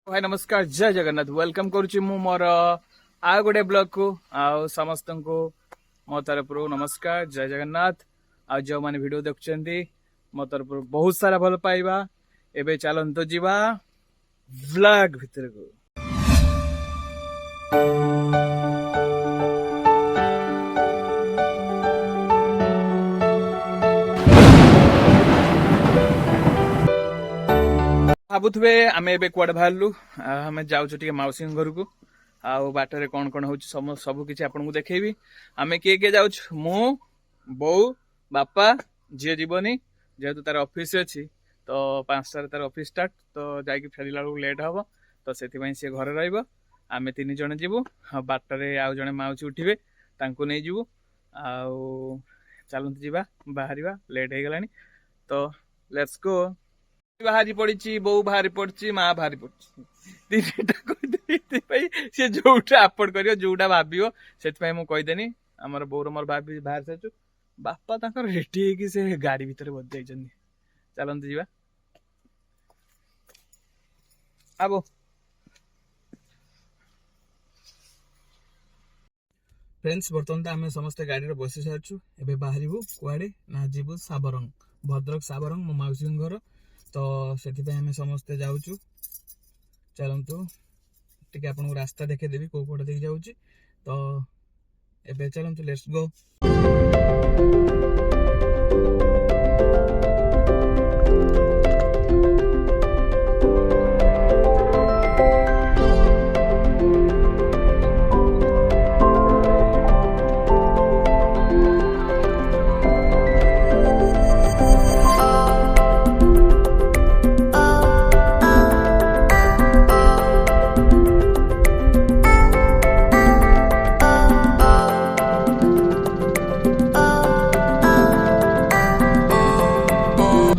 भाई नमस्कार जय जगन्नाथ वेलकम करुच्ची मु मोर आ गोटे ब्लॉग को आउ समस्त को मो तरफ नमस्कार जय जगन्नाथ। आ जो माने वीडियो देखुछंती मो तरफ बहुत सारा भल पाइबा। एबे चलंतो जीवा व्लॉग भीतर को। भावुवे आम ए कुआडे बाहरलु आम जाऊँ टे मौसी घर को आउ बाटर कौन कौन हो सब किसी आपको देखेबी। आम किए किए जाऊँ मु बो बापा झी जीवनी जेहेतु तार ऑफिस अच्छी तो 5टार तार ऑफिस स्टार्ट तो जाकि फेरला लेट हम तो से सी घर रमें 3 जन जीवु बाटर आउ जड़े मौसी उठे नहीं जीवु आउ चलते जावा बाहर लेट हो गला तो लेट्स गो। बाहरी पड़ी बो बाहरी पड़ी माँ बाहरी पड़ी सी जोटा अपलोड कर जोटा भाव से मुझेदेनी आमर बोर मोर भाभी बाहर सारी बापा तक रेडी से गाड़ी भितर बदे चलते जावा आबो। फ्रेंड्स बर्तमान तो आम समस्ते गाड़ी में बसी सारू एवं बाहर कुआड़े ना जीवु साबरंग भद्रक साबरंग मो मौसी घर तो से समस्ते जाऊँ चलतु टे आपको रास्ता देखेदेवी कौ पटे देख जाऊँ तो एबे चलतु let's go.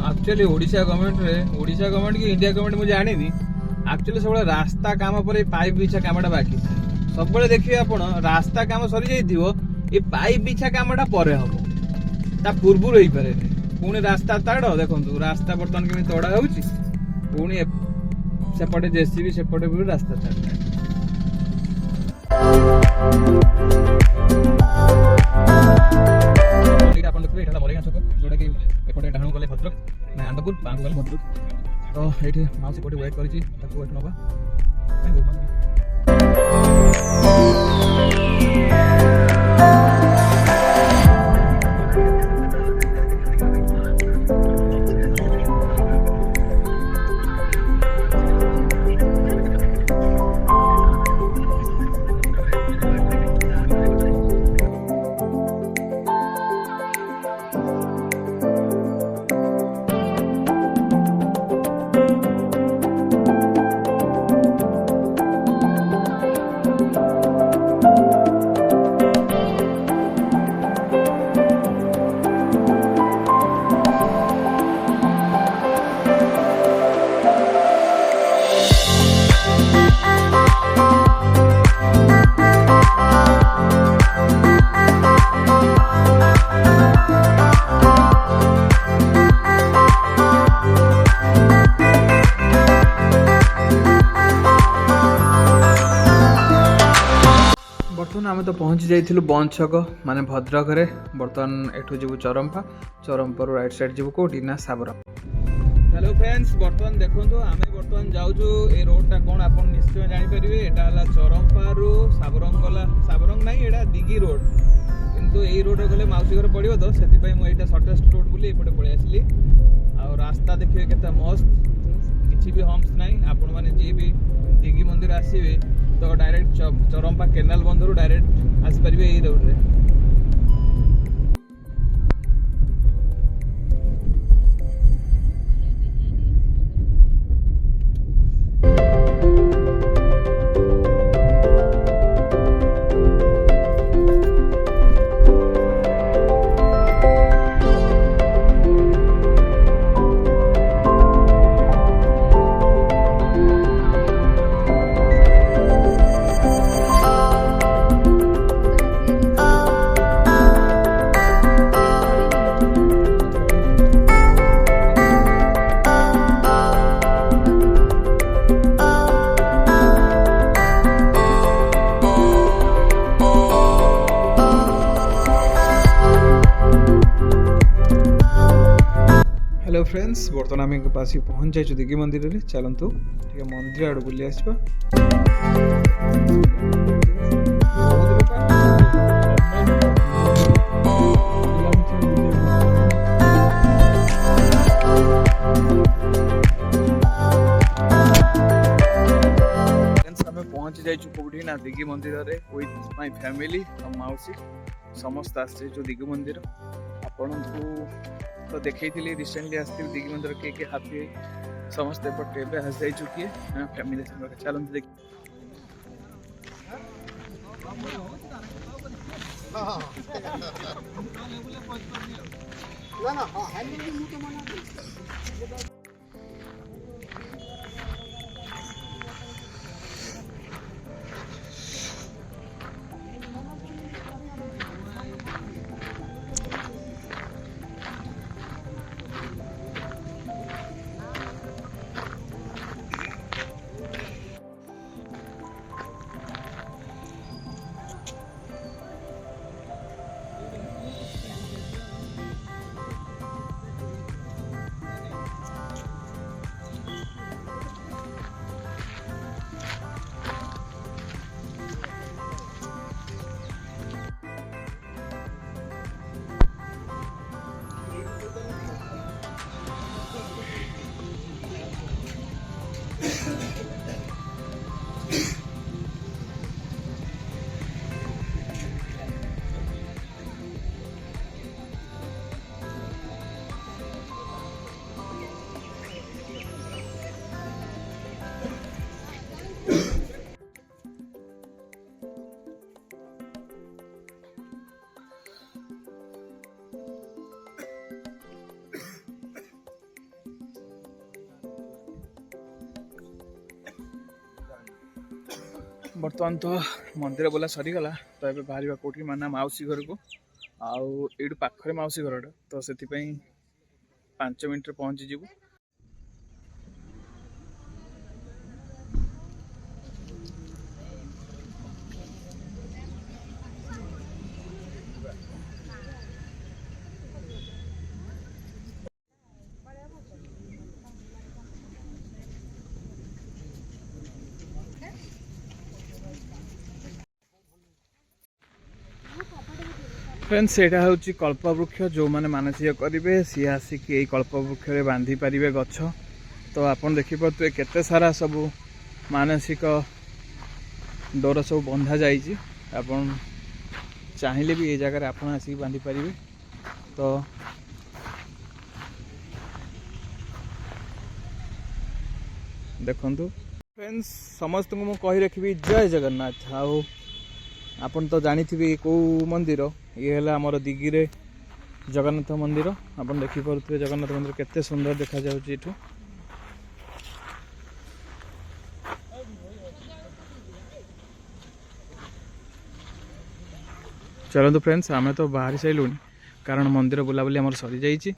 Actually Odisha government की इंडिया गवर्नमेंट मुझे जानी एक्चुअली सब रास्ता काम पर पाइप बिछा कामटा बाकी सब देखिए आप रास्ता काम सरी जाइए पाइप बिछा कामटा पर हम ता पूर्व हो पारे पुणी रास्ता ताड़ देखो रास्ता बर्तमान केमी तड़ा होनी सेपटे जेसीबी सेपटे भी रास्ता ताड़ मरेगा छक जोटा कि एपटे डाणु गले भद्रक ना आनंदपुर बांग गले भद्रक तो ये मौसी कोटी वेट कर नवा आम तो पहुँची जाइलु बंद छक माने भद्रक रे बर्तमान एठू जीवु चरमपा राइट साइड जीवु कोटी ना साबरंग। हेलो फ्रेंड्स बर्तमान देखो आम बर्तमान जाऊँ ए रोडटा कौन आप निश्चय जानीपारे यहाँ चरमपा रु साबरंग गला साबरंग ना यहाँ दिगी रोड किंतु यही रोड गले मौसी घर पड़ो तो से मुझे सर्टेस्ट रोड बोली एपटे पलि आसली आ रास्ता देखिए केते मस्त किसी भी हम्स ना आपण मैंने जी भी दिगी मंदिर आसवे तो डायरेक्ट चरमपा केनाल बंधर डायरेक्ट आसपारे यही रोड रे। फ्रेंड्स बर्तमान आम आसिक पहुँच जाइए दिग्गी मंदिर में चलतु टे मंदिर आड़ बुली आस पहुँची जाइए कौटी ना दिग्गी मंदिर रे विथ माय फैमिली और मौसी समस्त आसचे दिग्गी मंदिर आपण तो देखी रिसेंटली आसती दिग्गी मंदिर किए हाथी समस्त एपटे आस जाइए किए फैमिली चलते देख बर्तमान तो मंदिर बोला सरीगला तो ये बाहर कौटी माना मौसी घर को आउ पाखे मौसी घर तो से 5 मिनट पहुँची जीवु फ्रेंड्स यहाँ हूँ कल्पवृक्ष जो मैंने मानसिक करेंगे सी आसिक यही कल्पवृक्ष बांधि पारे गछ तो आपन देखिपे केते सारा सब मानसिक डोर सब बंधा जाइए आपन चाहिए भी ये जगह आप आसिक बांधि पारे तो देखु फ्रेंड्स समस्त को मुझे कही रखी जय जगन्नाथ आओ आपन तो जानी कौ मंदिर ये है आमर दिग्गी रे जगन्नाथ मंदिर आपन देखी पारे जगन्नाथ मंदिर केते सुंदर देखा जाउची एठू चलते फ्रेंड्स आमे तो बाहरी साइलुनी कारण मंदिर बुलाबुली आमर सरी जाइए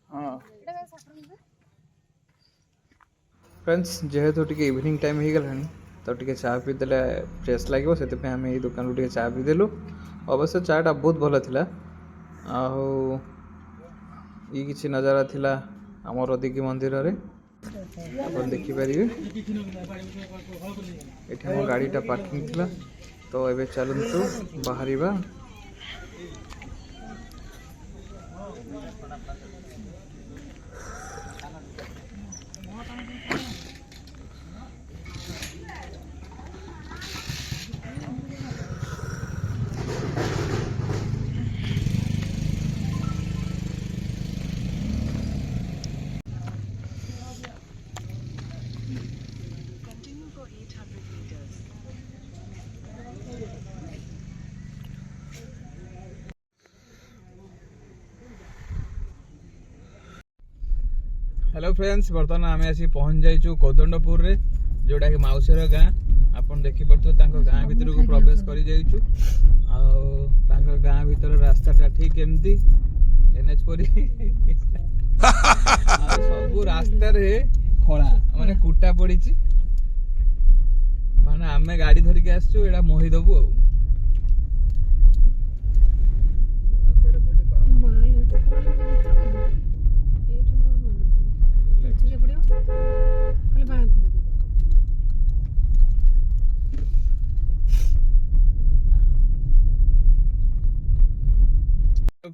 हाँ फ्रेंड्स जेहेतु टे इवनिंग टाइम हो गलानी तो टे चा पीदे फ्रेश लगे से आम ये दुकान टे चा पीदेलु अवश्य चाटा बहुत भल था ये किसी नजारा थिला आमर दिग्गी मंदिर रे आप देखिपारे ये गाड़ीटा पार्किंग थिला तो ये चलतु बाहर हेलो फ्रेंड्स बर्तमान आम आसी पहुँच जाइए कोदंडपुर रे जोटा कि मौसीर गाँ आपन देखी पारे गाँ भीतर को प्रवेश कर गाँ भीतर रास्ता ठीक एमती एनएच परी सब रास्ता रे खड़ा माने कुटा पड़ी माने आमे गाड़ी धरिक आसचु एटा मोही दबु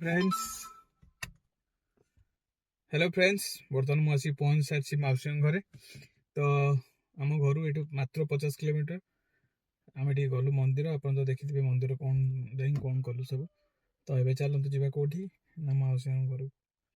हेलो फ्रेंड्स बर्तमान मुझे पहुंच सारी मौसी घरे तो आम घर ये मात्र 50 किलोमीटर आम गलु मंदिर आप तो देखिए मंदिर कौन कौन कलु सब तो ये चलते जावा कौटी ना मौसी घर